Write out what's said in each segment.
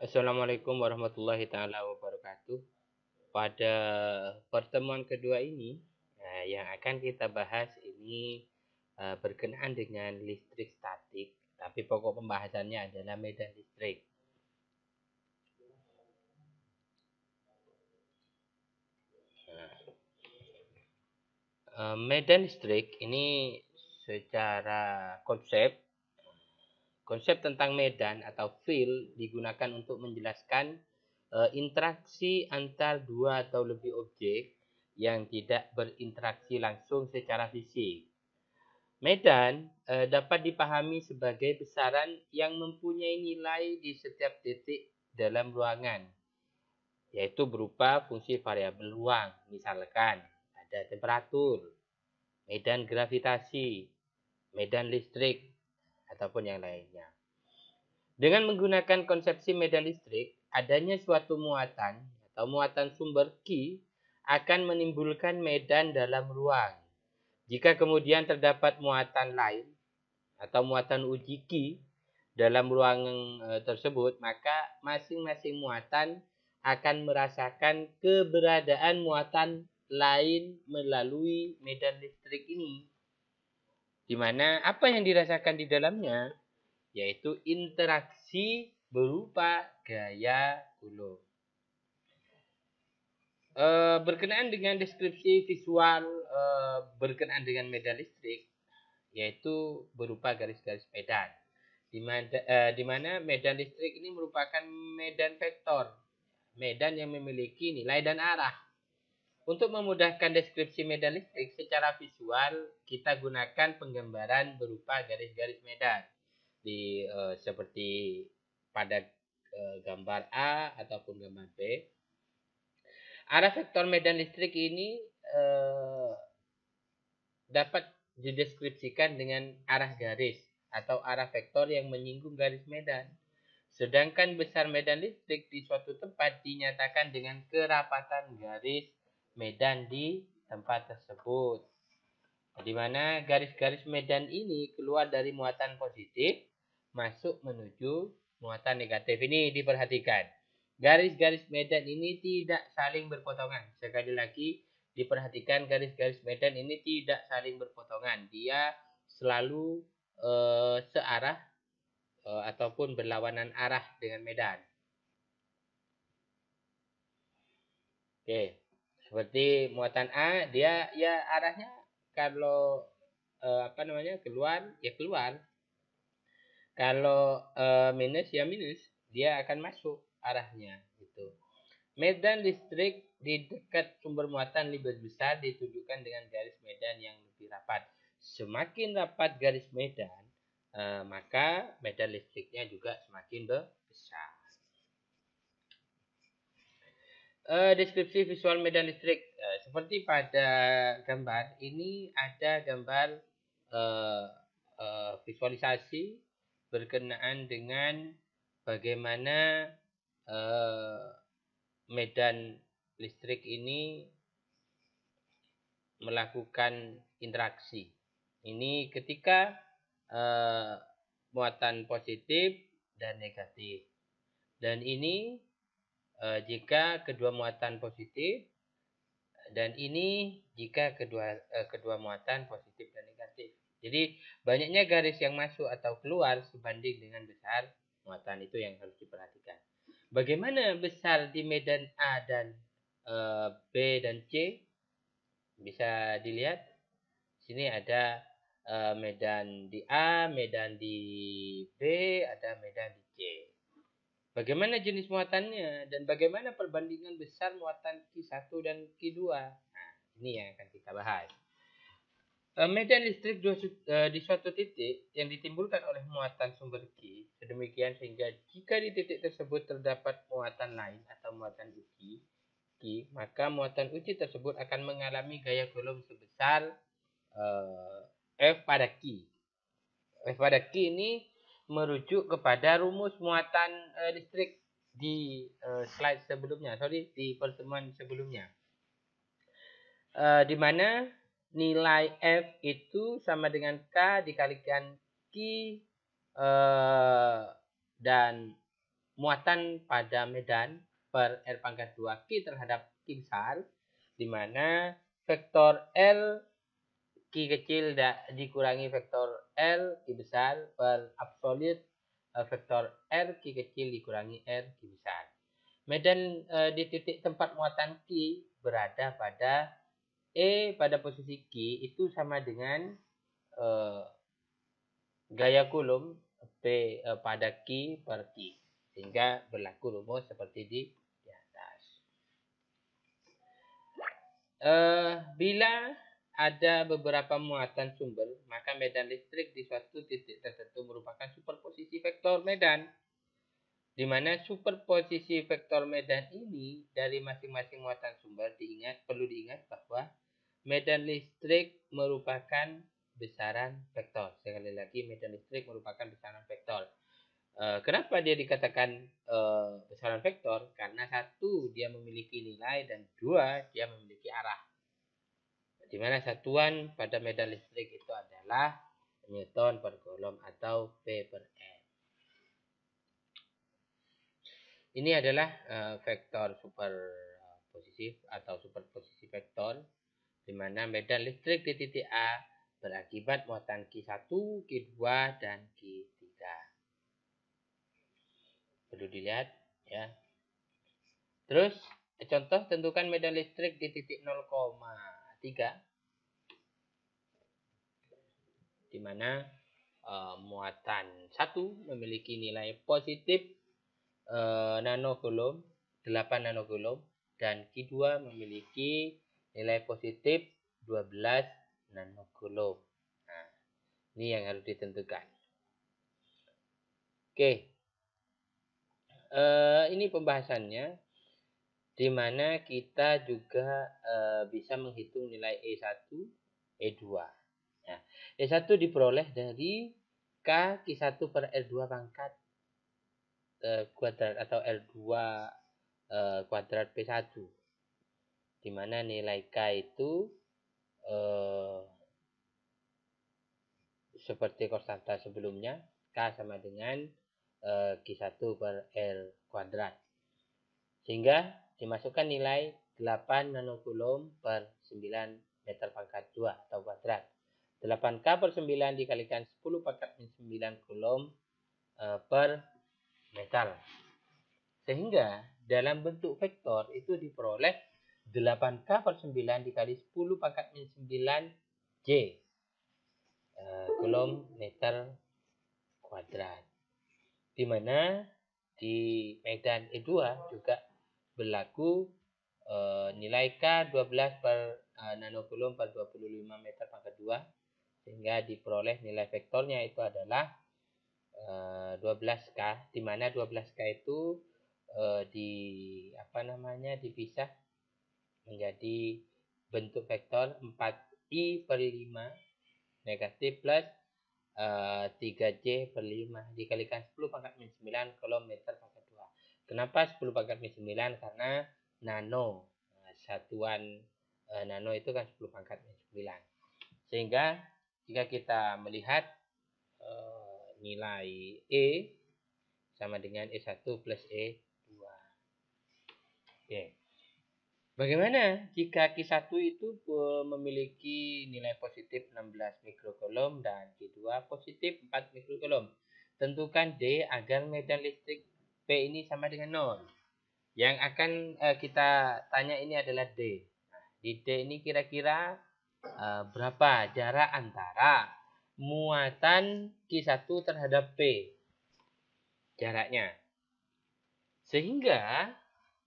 Assalamualaikum warahmatullahi taala wabarakatuh. Pada pertemuan kedua ini, yang akan kita bahas ini berkenaan dengan listrik statik, tapi pokok pembahasannya adalah medan listrik. Medan listrik ini secara konsep tentang medan atau field digunakan untuk menjelaskan interaksi antar dua atau lebih objek yang tidak berinteraksi langsung secara fisik. Medan dapat dipahami sebagai besaran yang mempunyai nilai di setiap titik dalam ruangan, yaitu berupa fungsi variabel ruang, misalkan ada temperatur, medan gravitasi, medan listrik, ataupun yang lainnya. Dengan menggunakan konsepsi medan listrik, adanya suatu muatan atau muatan sumber Q akan menimbulkan medan dalam ruang. Jika kemudian terdapat muatan lain atau muatan uji Q dalam ruangan tersebut, maka masing-masing muatan akan merasakan keberadaan muatan lain melalui medan listrik ini. Di mana apa yang dirasakan di dalamnya yaitu interaksi berupa gaya Coulomb. Berkenaan dengan deskripsi visual berkenaan dengan medan listrik, yaitu berupa garis-garis medan, di mana medan listrik ini merupakan medan vektor, medan yang memiliki nilai dan arah. Untuk memudahkan deskripsi medan listrik secara visual, kita gunakan penggambaran berupa garis-garis medan seperti pada gambar A ataupun gambar B. Arah vektor medan listrik ini dapat dideskripsikan dengan arah garis atau arah vektor yang menyinggung garis medan. Sedangkan besar medan listrik di suatu tempat dinyatakan dengan kerapatan garis medan di tempat tersebut. Di mana garis-garis medan ini keluar dari muatan positif masuk menuju muatan negatif. Ini diperhatikan. Garis-garis medan ini tidak saling berpotongan. Sekali lagi diperhatikan garis-garis medan ini tidak saling berpotongan. Dia selalu searah ataupun berlawanan arah dengan medan. Oke. Seperti muatan A, dia ya arahnya kalau keluar ya keluar. Kalau minus ya minus, dia akan masuk arahnya gitu. Medan listrik di dekat sumber muatan lebih besar ditunjukkan dengan garis medan yang lebih rapat. Semakin rapat garis medan, maka medan listriknya juga semakin besar. Deskripsi visual medan listrik seperti pada gambar ini ada gambar visualisasi berkenaan dengan bagaimana medan listrik ini melakukan interaksi. Ini ketika muatan positif dan negatif. Dan ini jika kedua muatan positif, dan ini jika kedua muatan positif dan negatif. Jadi banyaknya garis yang masuk atau keluar sebanding dengan besar muatan, itu yang harus diperhatikan. Bagaimana besar di medan A dan B dan C? Bisa dilihat. Sini ada medan di A, medan di B, ada medan di C. Bagaimana jenis muatannya dan bagaimana perbandingan besar muatan Q1 dan Q2? Nah, ini yang akan kita bahas. Medan listrik di suatu titik yang ditimbulkan oleh muatan sumber Q sedemikian sehingga jika di titik tersebut terdapat muatan lain atau muatan uji Q, maka muatan uji tersebut akan mengalami gaya Coulomb sebesar F pada Q. F pada Q ini merujuk kepada rumus muatan listrik di slide sebelumnya, di pertemuan sebelumnya, di mana nilai F itu sama dengan K dikalikan Q dan muatan pada medan per R pangkat 2 Q terhadap Q besar, di mana vektor L Q kecil dikurangi vektor L Q besar per absolut vektor R Q kecil dikurangi R Q besar. Medan di titik tempat muatan Q berada pada E pada posisi Q itu sama dengan gaya Coulomb P pada Q per Q. Sehingga berlaku rumus seperti di atas. Bila ada beberapa muatan sumber, maka medan listrik di suatu titik tertentu merupakan superposisi vektor medan. Di mana superposisi vektor medan ini dari masing-masing muatan sumber perlu diingat bahwa medan listrik merupakan besaran vektor. Sekali lagi, medan listrik merupakan besaran vektor. Kenapa dia dikatakan besaran vektor? Karena satu, dia memiliki nilai, dan dua, dia memiliki arah. Di mana satuan pada medan listrik itu adalah Newton per Coulomb atau P per N. Ini adalah vektor superposisi atau superposisi vektor, di mana medan listrik di titik A berakibat muatan Q1, Q2, dan Q3. Perlu dilihat ya. Terus contoh, tentukan medan listrik di titik 0,3, di mana muatan 1 memiliki nilai positif nanocoulomb, 8 nanocoulomb, dan Q2 memiliki nilai positif 12 nanocoulomb. Nah, ini yang harus ditentukan. Oke. Ini pembahasannya, di mana kita juga bisa menghitung nilai E1, E2. Nah, E1 diperoleh dari K Q1 per R2 pangkat kuadrat atau R2 kuadrat P1, di mana nilai K itu seperti konstanta sebelumnya, K sama dengan Q1 per R kuadrat, sehingga dimasukkan nilai 8 nanocoulomb per 9 meter pangkat 2 atau kuadrat. 8K per 9 dikalikan 10 pangkat 9 coulomb per meter. Sehingga dalam bentuk vektor itu diperoleh 8K per 9 dikali 10 pangkat 9 J coulomb meter kuadrat. Di mana di medan E2 juga berlaku nilai K 12 per nanocoulomb per 25 meter pangkat 2, sehingga diperoleh nilai vektornya itu adalah 12K, di mana 12K itu dipisah menjadi bentuk vektor 4I per 5 negatif plus 3J per 5 dikalikan 10 pangkat 9 coulomb meter pangkat 2. Kenapa 10 pangkat 9? Karena nano, satuan nano itu kan 10 pangkat 9. Sehingga jika kita melihat nilai E sama dengan E1 plus E2. Oke. Bagaimana jika Q1 itu memiliki nilai positif 16 mikrocoulomb dan Q2 positif 4 mikrocoulomb? Tentukan D agar medan listrik P ini sama dengan 0. Yang akan kita tanya ini adalah D. Nah, di D ini kira-kira berapa jarak antara muatan Q1 terhadap P? Jaraknya. Sehingga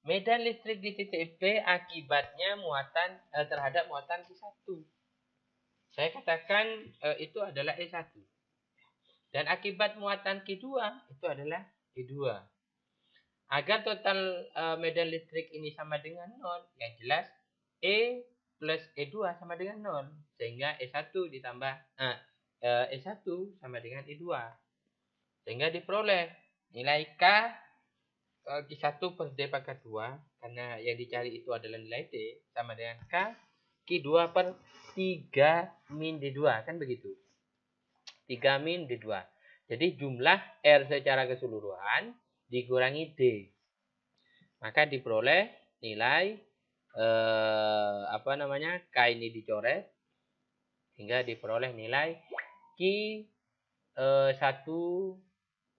medan listrik di titik P akibatnya muatan terhadap muatan Q1. Saya katakan itu adalah E1. Dan akibat muatan Q2 itu adalah E2. Agar total medan listrik ini sama dengan 0, yang jelas E plus E2 sama dengan 0. Sehingga E1 ditambah E1 sama dengan E2. Sehingga diperoleh nilai K Q1 per D pangkat 2, karena yang dicari itu adalah nilai D, sama dengan K Q2 per 3 min D2, kan begitu. 3 min D2. Jadi jumlah R secara keseluruhan dikurangi D. Maka diperoleh nilai K ini dicoret hingga diperoleh nilai Q 1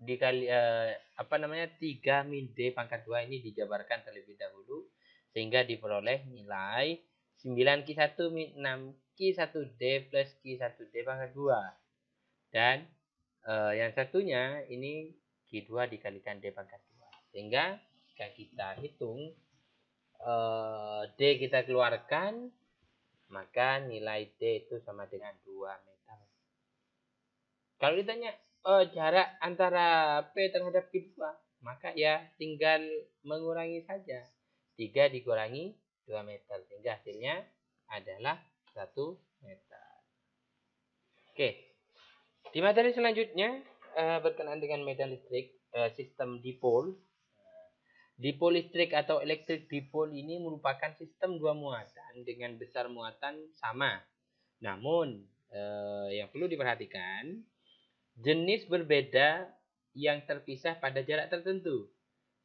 dikali 3 min D pangkat 2 ini dijabarkan terlebih dahulu sehingga diperoleh nilai 9Q1 min 6Q1D plus Q1D pangkat 2. Dan yang satunya ini Q2 dikalikan D pangkat 2. Sehingga jika kita hitung D kita keluarkan, maka nilai D itu sama dengan 2 meter. Kalau ditanya jarak antara P terhadap Q2, maka ya tinggal mengurangi saja. 3 dikurangi 2 meter. Sehingga hasilnya adalah 1 meter. Oke. Di materi selanjutnya berkenaan dengan medan listrik, sistem dipol. Dipol listrik atau elektrik dipol ini merupakan sistem dua muatan dengan besar muatan sama. Namun, yang perlu diperhatikan, jenis berbeda yang terpisah pada jarak tertentu.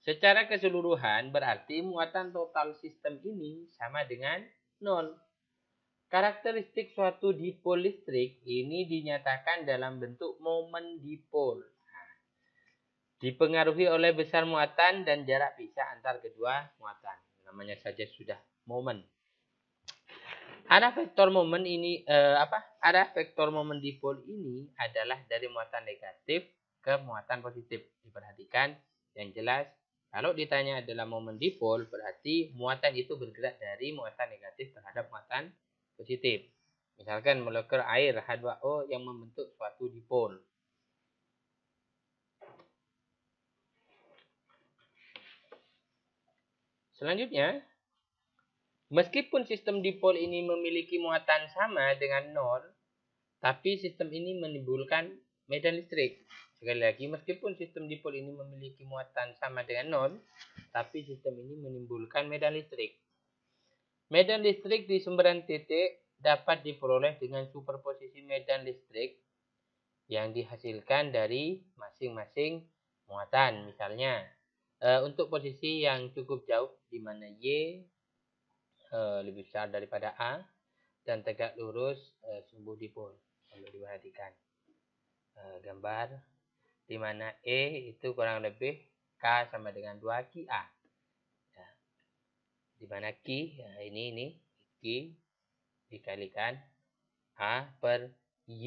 Secara keseluruhan berarti muatan total sistem ini sama dengan 0. Karakteristik suatu dipol listrik ini dinyatakan dalam bentuk momen dipol. Dipengaruhi oleh besar muatan dan jarak pisah antar kedua muatan. Namanya saja sudah momen. Arah vektor momen ini arah vektor momen dipol ini adalah dari muatan negatif ke muatan positif. Diperhatikan yang jelas. Kalau ditanya adalah momen dipol berarti muatan itu bergerak dari muatan negatif terhadap muatan positif. Misalkan molekul air H2O yang membentuk suatu dipol. Selanjutnya, meskipun sistem dipol ini memiliki muatan sama dengan 0, tapi sistem ini menimbulkan medan listrik. Sekali lagi, meskipun sistem dipol ini memiliki muatan sama dengan 0, tapi sistem ini menimbulkan medan listrik. Medan listrik di sumberan titik dapat diperoleh dengan superposisi medan listrik yang dihasilkan dari masing-masing muatan. Misalnya, untuk posisi yang cukup jauh di mana Y lebih besar daripada A dan tegak lurus sumbu dipol. Perlu diperhatikan gambar di mana E itu kurang lebih K sama dengan 2 QA. Ya. Di mana Q ini Q dikalikan A per Y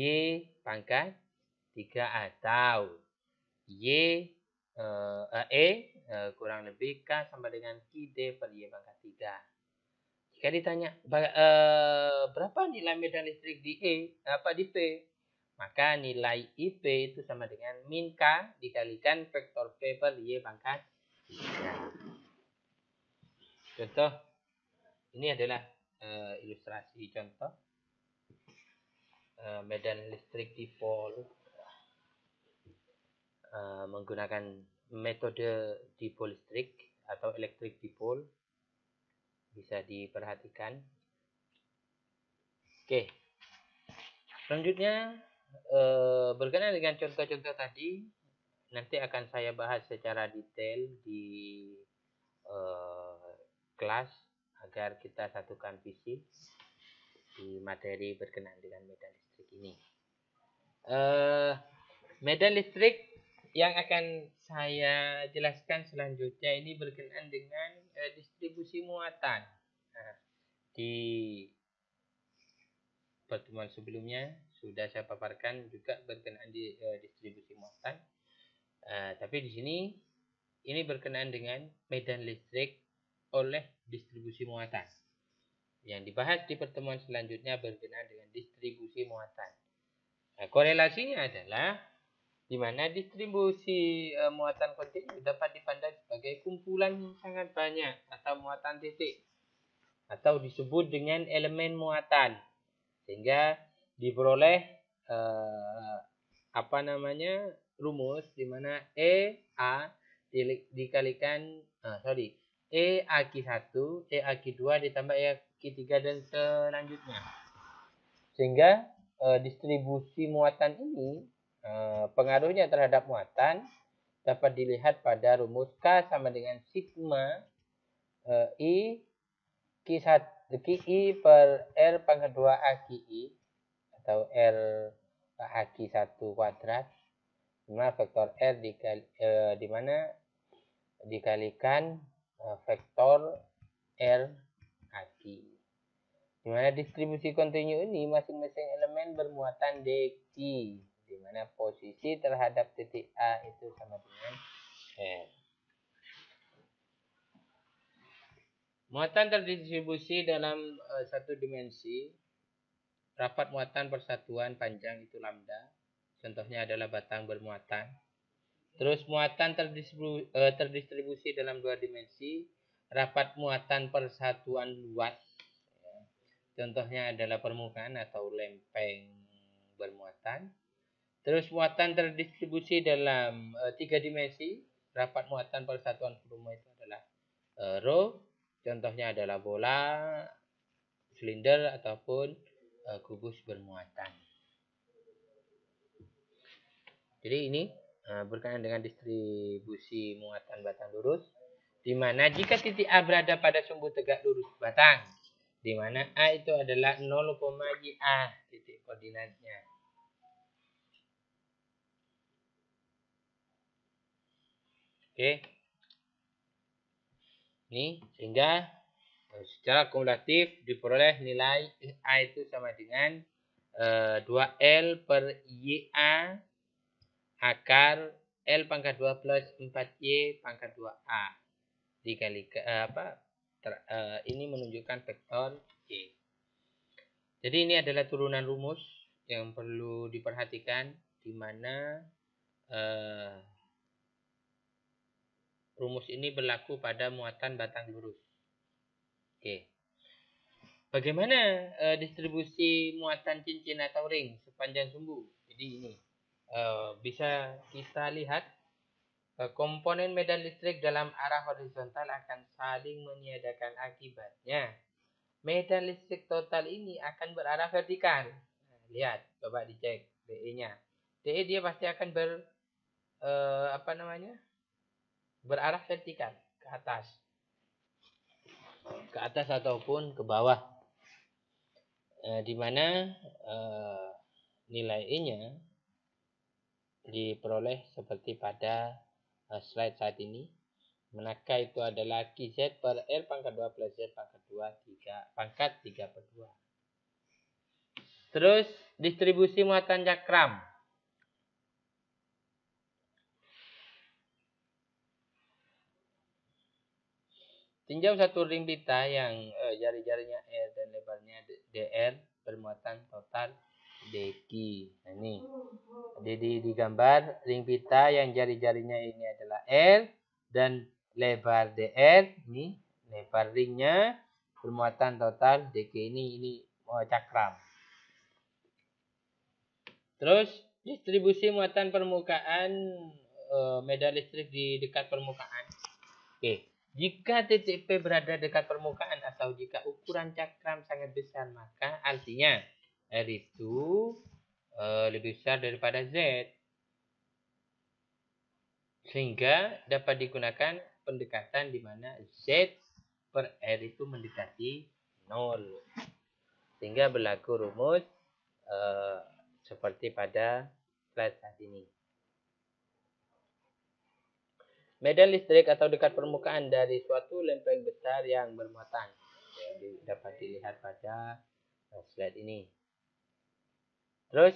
pangkat 3 atau Y kurang lebih K sama dengan QD per Y pangkat 3. Jika ditanya berapa nilai medan listrik di di P, maka nilai IP itu sama dengan min K dikalikan vektor P per Y pangkat 3. Contoh, ini adalah ilustrasi contoh medan listrik dipol menggunakan metode dipol listrik atau elektrik dipol. Bisa diperhatikan. Oke. Selanjutnya berkenaan dengan contoh-contoh tadi nanti akan saya bahas secara detail di kelas agar kita satukan visi di materi berkenaan dengan medan listrik ini. Medan listrik yang akan saya jelaskan selanjutnya ini berkenaan dengan distribusi muatan. Nah, di pertemuan sebelumnya sudah saya paparkan juga berkenaan di distribusi muatan. Tapi di sini ini berkenaan dengan medan listrik oleh distribusi muatan. Yang dibahas di pertemuan selanjutnya berkenaan dengan distribusi muatan. Nah, korelasinya adalah di mana distribusi muatan kontinu dapat dipandang sebagai kumpulan yang sangat banyak atau muatan titik atau disebut dengan elemen muatan, sehingga diperoleh rumus di mana EA dikalikan EAQ1 EAQ2 ditambah EAQ3 dan selanjutnya, sehingga distribusi muatan ini pengaruhnya terhadap muatan dapat dilihat pada rumus K sama dengan sigma I I per R pangkat 2 AQI atau R AQ1 kuadrat, dimana vektor R di mana dikalikan vektor R AQ. Di mana distribusi kontinu ini masing-masing elemen bermuatan dq, di mana posisi terhadap titik A itu sama dengan R. Muatan terdistribusi dalam satu dimensi. Rapat muatan persatuan panjang itu lambda. Contohnya adalah batang bermuatan. Terus muatan terdistribusi dalam dua dimensi. Rapat muatan persatuan luas. Contohnya adalah permukaan atau lempeng bermuatan. Terus muatan terdistribusi dalam tiga dimensi. Rapat muatan persatuan volume itu adalah rho. Contohnya adalah bola, silinder ataupun kubus bermuatan. Jadi ini berkaitan dengan distribusi muatan batang lurus, di mana jika titik A berada pada sumbu tegak lurus batang, di mana A itu adalah 0, A titik koordinatnya. Oke. Ini sehingga secara kumulatif diperoleh nilai A itu sama dengan 2L per YA akar L pangkat 2 plus 4Y pangkat 2A dikalikan ini menunjukkan vektor Y. Jadi ini adalah turunan rumus yang perlu diperhatikan, di mana rumus ini berlaku pada muatan batang lurus. Oke. Bagaimana distribusi muatan cincin atau ring sepanjang sumbu? Jadi ini bisa kita lihat komponen medan listrik dalam arah horizontal akan saling meniadakan, akibatnya medan listrik total ini akan berarah vertikal. Nah, lihat, coba dicek DE-nya. DE dia pasti akan berarah vertikal ke atas ataupun ke bawah. Di mana nilai E-nya diperoleh seperti pada slide saat ini. Manakah itu adalah QZ per R pangkat 2 plus Z pangkat 2 pangkat 3 per 2. Terus distribusi muatan cakram. Tinjau satu ring pita yang jari-jarinya R dan lebarnya DR bermuatan total dq. Nah, ini. Jadi digambar ring pita yang jari-jarinya ini adalah R dan lebar DR, ini lebar ringnya bermuatan total dq, ini cakram. Terus distribusi muatan permukaan medan listrik di dekat permukaan. Oke. Jika titik P berada dekat permukaan atau jika ukuran cakram sangat besar, maka artinya R itu lebih besar daripada Z. Sehingga dapat digunakan pendekatan di mana Z per R itu mendekati 0. Sehingga berlaku rumus seperti pada slide saat ini. Medan listrik atau dekat permukaan dari suatu lempeng besar yang bermuatan. Jadi dapat dilihat pada slide ini. Terus,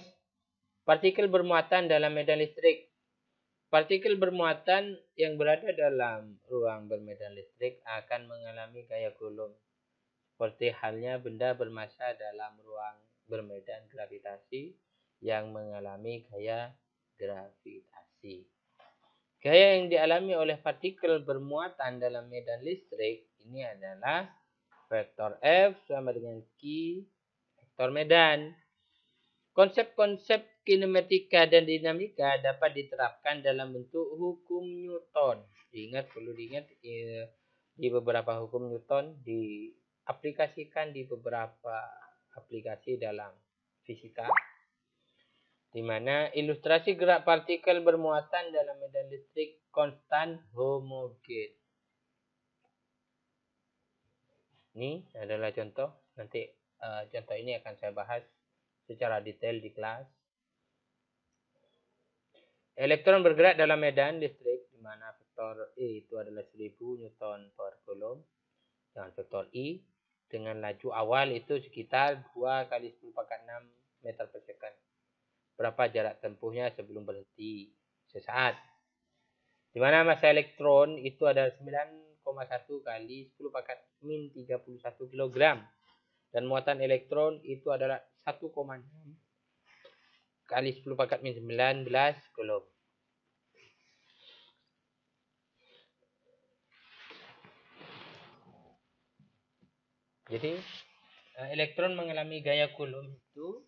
partikel bermuatan dalam medan listrik. Partikel bermuatan yang berada dalam ruang bermedan listrik akan mengalami gaya gulung. Seperti halnya benda bermassa dalam ruang bermedan gravitasi yang mengalami gaya gravitasi. Gaya yang dialami oleh partikel bermuatan dalam medan listrik ini adalah vektor F sama dengan Q vektor medan. Konsep-konsep kinematika dan dinamika dapat diterapkan dalam bentuk hukum Newton. Perlu diingat di beberapa hukum Newton diaplikasikan di beberapa aplikasi dalam fisika. di mana ilustrasi gerak partikel bermuatan dalam medan listrik konstan homogen. Ini adalah contoh. Nanti contoh ini akan saya bahas secara detail di kelas. Elektron bergerak dalam medan listrik di mana vektor E itu adalah 1000 Newton per Coulomb dan vektor I dengan laju awal itu sekitar 2 kali 10 pangkat 6 meter per second. Berapa jarak tempuhnya sebelum berhenti sesaat? Di mana massa elektron itu adalah 9,1 kali 10 pangkat min 31 kg. Dan muatan elektron itu adalah 1,6 kali 10 pangkat min 19 Coulomb. Jadi elektron mengalami gaya Coulomb itu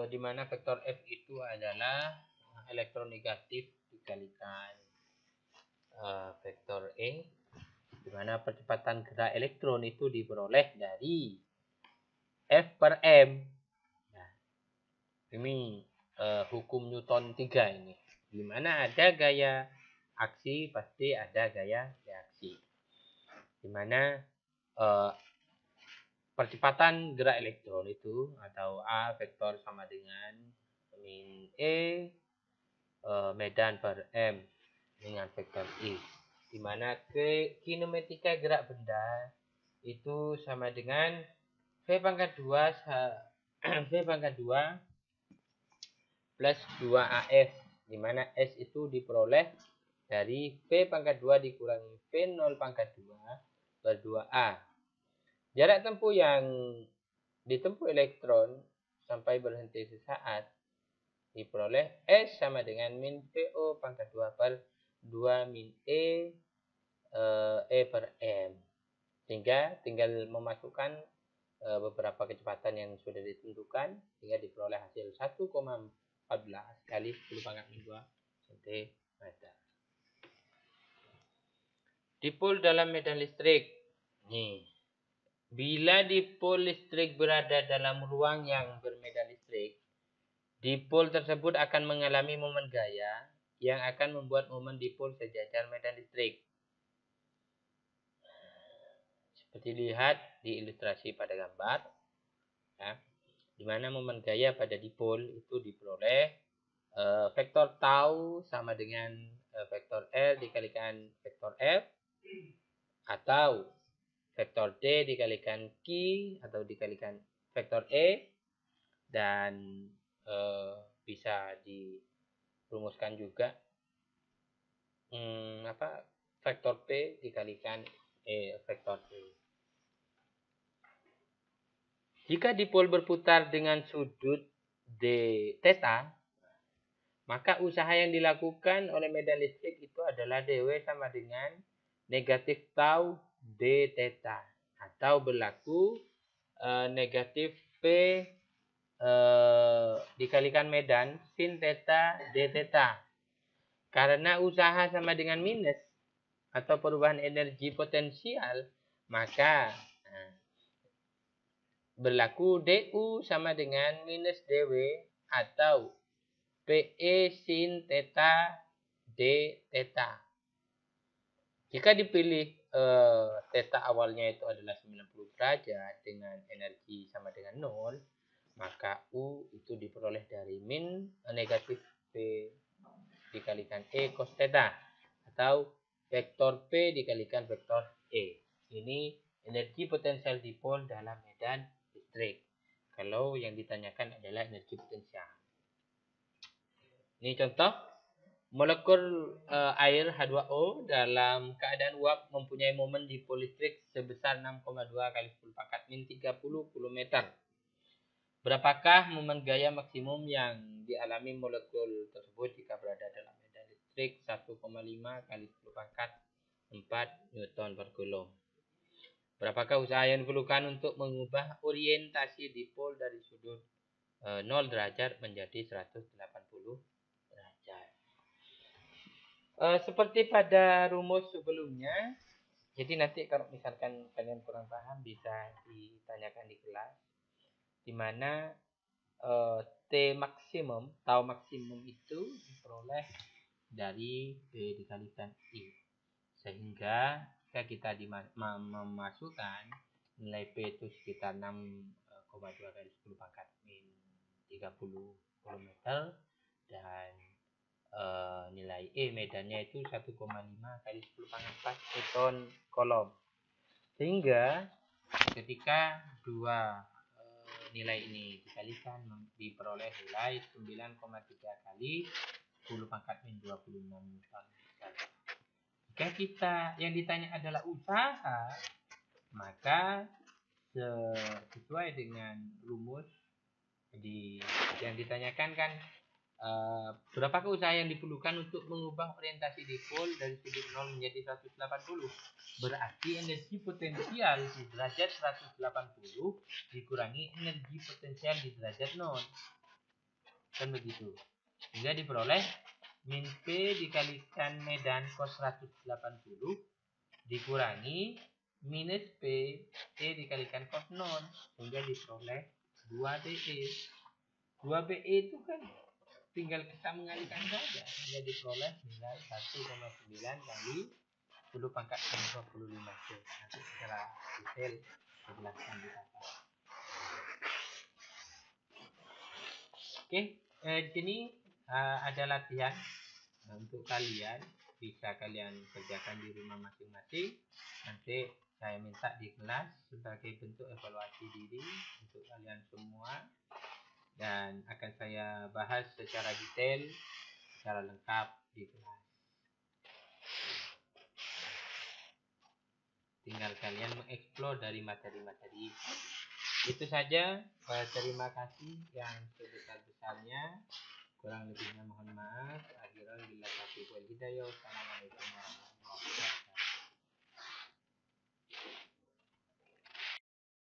di mana vektor F itu adalah elektron negatif dikalikan vektor E, di mana percepatan gerak elektron itu diperoleh dari F per M. Nah, ini hukum Newton 3 ini. Di mana ada gaya aksi pasti ada gaya reaksi. Di mana percepatan gerak elektron itu atau A vektor sama dengan min E medan per M dengan vektor I, di mana kinematika gerak benda itu sama dengan V pangkat 2 V pangkat 2 plus 2AF, di mana S itu diperoleh dari V pangkat 2 dikurangi V0 pangkat 2 per 2A. Jarak tempuh yang ditempuh elektron sampai berhenti sesaat diperoleh S sama dengan min VO pangkat 2 per 2 min E per M. Sehingga tinggal memasukkan beberapa kecepatan yang sudah ditentukan hingga diperoleh hasil 1,14 kali 10 pangkat 2 cm. Dipol dalam medan listrik. Nih. Bila dipol listrik berada dalam ruang yang bermedan listrik, dipol tersebut akan mengalami momen gaya yang akan membuat momen dipol sejajar medan listrik. Seperti lihat di ilustrasi pada gambar, ya, di mana momen gaya pada dipol itu diperoleh vektor tau sama dengan vektor L dikalikan vektor F atau vektor D dikalikan Q atau dikalikan vektor E, dan bisa dirumuskan juga vektor P dikalikan vektor E. Jika dipol berputar dengan sudut d theta, maka usaha yang dilakukan oleh medan listrik itu adalah dW sama dengan negatif tau d theta atau berlaku negatif P dikalikan medan sin theta d theta. Karena usaha sama dengan minus atau perubahan energi potensial, maka berlaku DU sama dengan minus DW atau PE sin theta d theta. Jika dipilih theta awalnya itu adalah 90 derajat dengan energi sama dengan 0, maka U itu diperoleh dari min negatif P dikalikan E cos theta atau vektor P dikalikan vektor E. Ini energi potensial dipol dalam medan listrik. Kalau yang ditanyakan adalah energi potensial. Ini contoh. Molekul air H2O dalam keadaan uap mempunyai momen dipol listrik sebesar 6,2 kali 10 pangkat min 30 km. Berapakah momen gaya maksimum yang dialami molekul tersebut jika berada dalam medan listrik 1,5 kali 10 pangkat 4 Newton per Coulomb? Berapakah usaha yang diperlukan untuk mengubah orientasi dipol dari sudut 0 derajat menjadi 180 derajat? Seperti pada rumus sebelumnya, jadi nanti kalau misalkan kalian kurang paham bisa ditanyakan di kelas, di mana T maksimum, tau maksimum itu diperoleh dari P dikalikan I. Sehingga jika kita memasukkan nilai P itu sekitar 6,2 kali 10 pangkat min 30 km dan nilai E medannya itu 1,5 kali 10 pangkat 4 newton kolom. Sehingga ketika dua nilai ini dikalikan diperoleh nilai 9,3 kali 10 pangkat min 26 newton. Jika kita yang ditanya adalah usaha, maka sesuai dengan rumus yang ditanyakan kan berapakah usaha yang diperlukan untuk mengubah orientasi dipol dari sudut 0 menjadi 180? Berarti energi potensial di derajat 180 dikurangi energi potensial di derajat 0. Kan begitu. Sehingga diperoleh min P dikalikan medan cos 180 dikurangi minus P E dikalikan cos 0. Sehingga diperoleh 2BE. 2BE itu kan tinggal kita mengalihkan saja. Sehingga diperoleh nilai 1,9 kali 10 pangkat 25 J. Nanti secara detail dijelaskan di atas. Oke, di sini ada latihan untuk kalian, bisa kalian kerjakan di rumah masing-masing. Nanti saya minta di kelas sebagai bentuk evaluasi diri untuk kalian semua, dan akan saya bahas secara detail, secara lengkap di kelas. Tinggal kalian mengeksplor dari materi-materi. Itu saja. Terima kasih yang sebesar-besarnya. Kurang lebihnya mohon maaf. Akhiran bila taufiq wal hidayah. Wassalamualaikum warahmatullahi wabarakatuh.